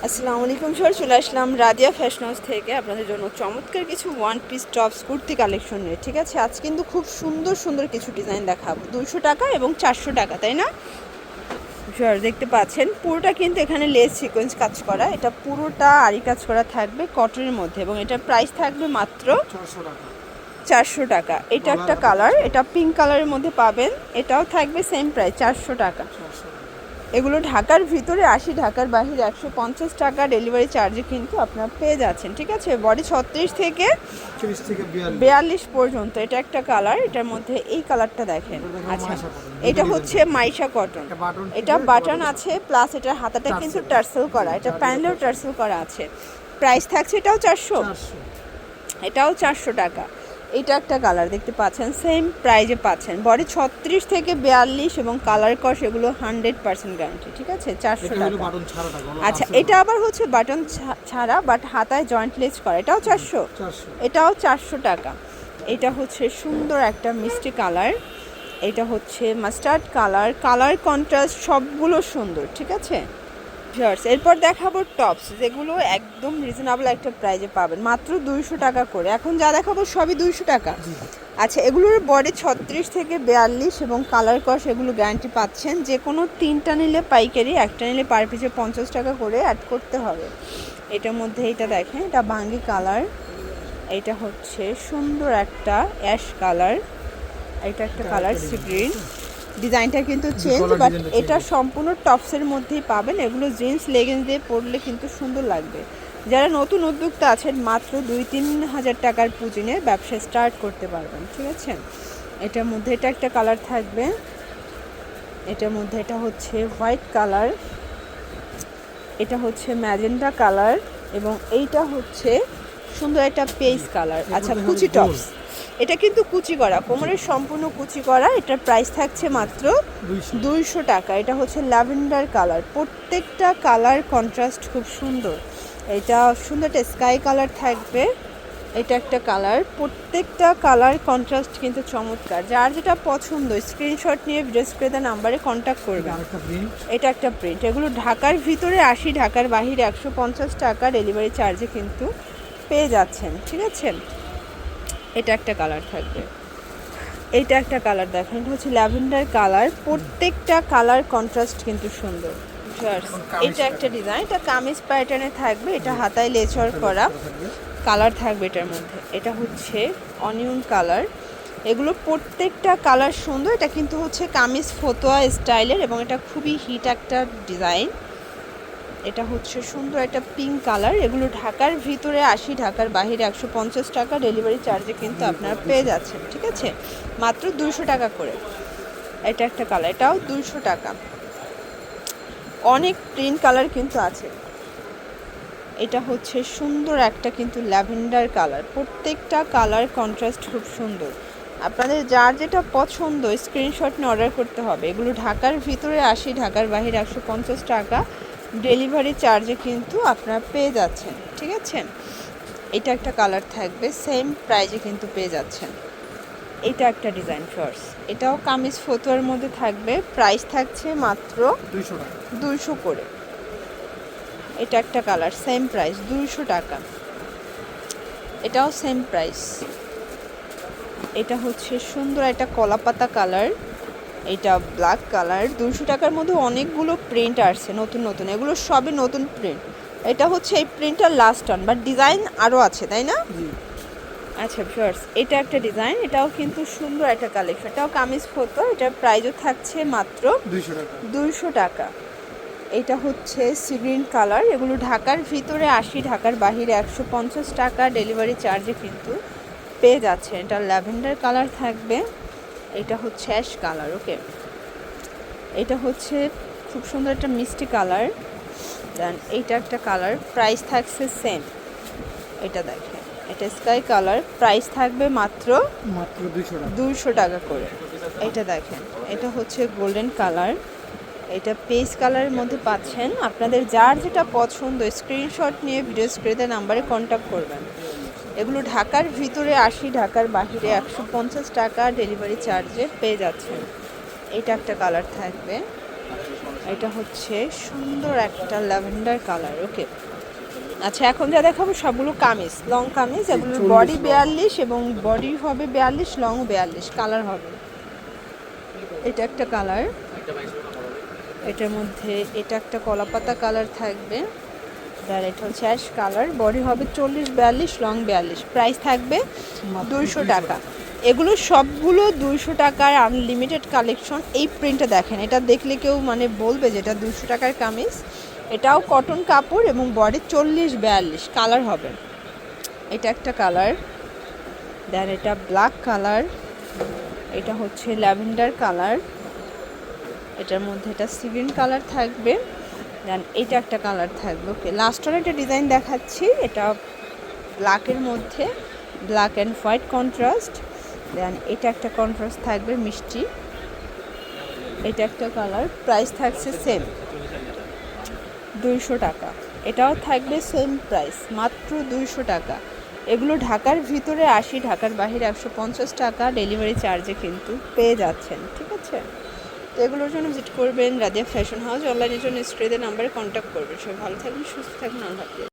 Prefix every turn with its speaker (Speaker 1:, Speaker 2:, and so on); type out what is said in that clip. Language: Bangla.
Speaker 1: আসসালামু আলাইকুম স্যার, চলে আসলাম রাদিয়া ফ্যাশন হাউস থেকে আপনাদের জন্য চমৎকার কিছু one piece tops kurti collection নিয়ে। ঠিক আছে, আজ কিন্তু খুব সুন্দর সুন্দর কিছু ডিজাইন দেখাবো 200 টাকা এবং 400 টাকা, তাই না স্যার? দেখতে পাচ্ছেন পুরোটা কিন্তু এখানে লেস সিকোয়েন্স কাজ করা, এটা পুরোটা আরি কাজ করা থাকবে কটনের মধ্যে এবং এটার প্রাইস থাকবে মাত্র 400 টাকা। এটা একটা কালার, এটা পিঙ্ক কালারের মধ্যে পাবেন, এটাও থাকবে সেম প্রাইস 400 টাকা। এগুলো ঢাকার ভিতরে 80, ঢাকার বাইরে 150 টাকা ডেলিভারি চার্জে কিন্তু আপনারা পেয়ে যাচ্ছেন। ঠিক আছে, বডি 36 থেকে 42 পর্যন্ত। এটা একটা কালার, এটার মধ্যে এই কালারটা দেখেন। আচ্ছা, এটা হচ্ছে মাইশা কটন, এটা বাটন আছে প্লাস এটার হাতাটা কিন্তু টার্সেল করা, এটা প্যানেলেও টার্সেল করা আছে। প্রাইস থাকছে এটাও 400, এটাও 400 টাকা। এটা একটা কালার দেখতে পাচ্ছেন, সেম প্রাইজে পাচ্ছেন। বডি 36 থেকে 42 এবং কালার কস এগুলো 100% গ্যারান্টি। ঠিক আছে, 400 টাকা। আচ্ছা, এটা আবার হচ্ছে বাটন ছাড়া বাট হাতায় জয়েন্ট লেস করা, এটাও 400, এটাও 400 টাকা। এটা হচ্ছে সুন্দর একটা মিষ্টি কালার, এটা হচ্ছে মাস্টার্ড কালার, কালার কন্ট্রাস্ট সবগুলো সুন্দর। ঠিক আছে ভিউয়ার্স, এরপর দেখাবো টপস, যেগুলো একদম রিজনেবল একটা প্রাইজে পাবেন, মাত্র 200 টাকা করে। এখন যা দেখাবো সবই 200 টাকা। আচ্ছা, এগুলোর বডি 36 থেকে 42 এবং কালার কস এগুলো গ্যারান্টি পাচ্ছেন। যে কোনো 3টা নিলে পাইকারি, একটা নিলে পার পিসে 50 টাকা করে অ্যাড করতে হবে। এটার মধ্যে এটা দেখেন, এটা বাঙ্গি কালার, এটা হচ্ছে সুন্দর একটা অ্যাশ কালার, এটা একটা কালার সি গ্রিন। ডিজাইনটা কিন্তু চেঞ্জ, বাট এটা সম্পূর্ণ টপসের মধ্যেই পাবেন। এগুলো জিন্স লেগিংস দিয়ে পরলে কিন্তু সুন্দর লাগবে। যারা নতুন উদ্যোক্তা আছেন, মাত্র 2-3 হাজার টাকার পুঁজি নিয়ে ব্যবসা স্টার্ট করতে পারবেন। ঠিক আছে, এটার মধ্যে এটা একটা কালার থাকবে, এটার মধ্যে এটা হচ্ছে হোয়াইট কালার, এটা হচ্ছে ম্যাজেন্টা কালার এবং এইটা হচ্ছে সুন্দর একটা পেজ কালার। আচ্ছা, কুচি টপস, এটা কিন্তু কুচি করা, কোমরের সম্পূর্ণ কুচি করা। এটার প্রাইস থাকছে মাত্র 200 টাকা। এটা হচ্ছে ল্যাভেন্ডার কালার, প্রত্যেকটা কালার কন্ট্রাস্ট খুব সুন্দর। এটা সুন্দর একটা স্কাই কালার থাকবে, এটা একটা কালার, প্রত্যেকটা কালার কন্ট্রাস্ট কিন্তু চমৎকার। যার যেটা পছন্দ স্ক্রিনশট নিয়ে ভিডিও স্ক্রিনে নাম্বারে কন্ট্যাক্ট করবেন। এটা একটা প্রিন্ট, এগুলো ঢাকার ভিতরে 80, ঢাকার বাইরে 150 টাকা ডেলিভারি চার্জে কিন্তু পেয়ে যাচ্ছেন। ঠিক আছে, এটা একটা কালার থাকবে, এইটা একটা কালার দেখেন, এটা হচ্ছে ল্যাভেন্ডার কালার, প্রত্যেকটা কালার কন্ট্রাস্ট কিন্তু সুন্দর। এটা একটা ডিজাইন, এটা কামিজ প্যাটার্নে থাকবে, এটা হাতায় লেচর করা কালার থাকবে এটার মধ্যে। এটা হচ্ছে অনিয়ন কালার, এগুলো প্রত্যেকটা কালার সুন্দর। এটা কিন্তু হচ্ছে কামিজ ফতোয়া স্টাইলের এবং এটা খুবই হিট একটা ডিজাইন। এটা হচ্ছে সুন্দর একটা পিঙ্ক কালার, এগুলো ঢাকার ভিতরে 80, ঢাকার বাইরে 150 টাকা ডেলিভারি চার্জে কিন্তু আপনারা পেয়ে যাচ্ছেন। ঠিক আছে, মাত্র 200 টাকা করে। এটা একটা কালার, এটাও 200 টাকা। অনেক প্রিন্ট কালার কিন্তু আছে। এটা হচ্ছে সুন্দর একটা কিন্তু ল্যাভেন্ডার কালার, প্রত্যেকটা কালার কন্ট্রাস্ট খুব সুন্দর। আপনাদের যার যেটা পছন্দ স্ক্রিনশট নিয়ে অর্ডার করতে হবে। এগুলো ঢাকার ভিতরে 80, ঢাকার বাইরে 150 টাকা ডেলিভারি চার্জে কিন্তু আপনারা পেয়ে যাচ্ছেন। ঠিক আছে, এটা একটা কালার থাকবে, সেম প্রাইজে কিন্তু পেয়ে যাচ্ছেন। এটা একটা ডিজাইন শর্টস, এটাও কামিজ ফতোয়ার মধ্যে থাকবে, প্রাইস থাকছে মাত্র 200 করে। এটা একটা কালার, সেম প্রাইস 200 টাকা, এটাও সেম প্রাইস। এটা হচ্ছে সুন্দর একটা কলাপাতা কালার, এটা ব্ল্যাক কালার। 200 টাকার মধ্যে অনেকগুলো প্রিন্ট আসছে নতুন নতুন, এগুলো সবই নতুন প্রিন্ট। এটা হচ্ছে এই প্রিন্টটার লাস্ট অন, বাট ডিজাইন আরও আছে, তাই না? আচ্ছা ভিউয়ার্স, এটা একটা ডিজাইন, এটাও কিন্তু সুন্দর একটা কালেকশন, এটাও কামিজ ফতো, এটার প্রাইসও থাকছে মাত্র 200 টাকা। এটা হচ্ছে সি গ্রিন কালার, এগুলো ঢাকার ভিতরে 80, ঢাকার বাইরে 150 টাকা ডেলিভারি চার্জে কিন্তু পেয়ে যাচ্ছে। এটা ল্যাভেন্ডার কালার থাকবে, এটা হচ্ছে অ্যাশ কালার। ওকে, এটা হচ্ছে খুব সুন্দর একটা মিষ্টি কালার। দেন এইটা একটা কালার, প্রাইস থাকছে সেম। এটা দেখেন, এটা স্কাই কালার, প্রাইস থাকবে মাত্র 200 টাকা করে। এটা দেখেন, এটা হচ্ছে গোল্ডেন কালার, এটা পেজ কালারের মধ্যে পাচ্ছেন। আপনাদের যার যেটা পছন্দ স্ক্রিনশট নিয়ে ভিডিও স্ক্রিনে নাম্বারে কন্ট্যাক্ট করবেন। এগুলো ঢাকার ভিতরে 80, ঢাকার বাইরে 150 টাকা ডেলিভারি চার্জে পেয়ে যাচ্ছেন। এটা একটা কালার থাকবে, এটা হচ্ছে সুন্দর একটা ল্যাভেন্ডার কালার। ওকে, আচ্ছা এখন যা দেখাবো সবগুলো কামিজ, লং কামিজ। এগুলোর বডি 42 এবং বডি হবে 42, লং 42 কালার হবে। এটা একটা কালার, এটার মধ্যে এটা একটা কলাপাতা কালার থাকবে, আর এটা হচ্ছে অ্যাশ কালার। বডি হবে 40, 42, লং 42। প্রাইস থাকবে 200 টাকা। এগুলো সবগুলো 200 টাকার আনলিমিটেড কালেকশন। এই প্রিন্টটা দেখেন, এটা দেখলে কেউ মানে বলবে যে এটা 200 টাকার কামিজ। এটাও কটন কাপড় এবং বডি 40, 42 কালার হবে। এটা একটা কালার, দেন এটা ব্ল্যাক কালার, এটা হচ্ছে ল্যাভেন্ডার কালার, এটার মধ্যে এটা সি গ্রিন কালার থাকবে, দেন এটা একটা কালার থাকবে। ওকে, লাস্টের একটা ডিজাইন দেখাচ্ছি, এটা ব্ল্যাকের মধ্যে ব্ল্যাক অ্যান্ড হোয়াইট কন্ট্রাস্ট, দেন এটা একটা কন্ট্রাস্ট থাকবে মিষ্টি, এটা একটা কালার। প্রাইস থাকছে সেম 200 টাকা। এটাও থাকবে সেম প্রাইস, মাত্র 200 টাকা। এগুলো ঢাকার ভিতরে 80, ঢাকার বাইরে 150 টাকা ডেলিভারি চার্জে কিন্তু পেয়ে যাচ্ছেন। ঠিক আছে, তো এগুলোর জন্য ভিজিট করবেন রাদিয়া ফ্যাশন হাউস। অনলাইনের জন্য স্ক্রিনের নাম্বারে কন্ট্যাক্ট করবেন। সবাই ভালো থাকবেন, সুস্থ থাকবেন, আল্লাহ হাফেজ।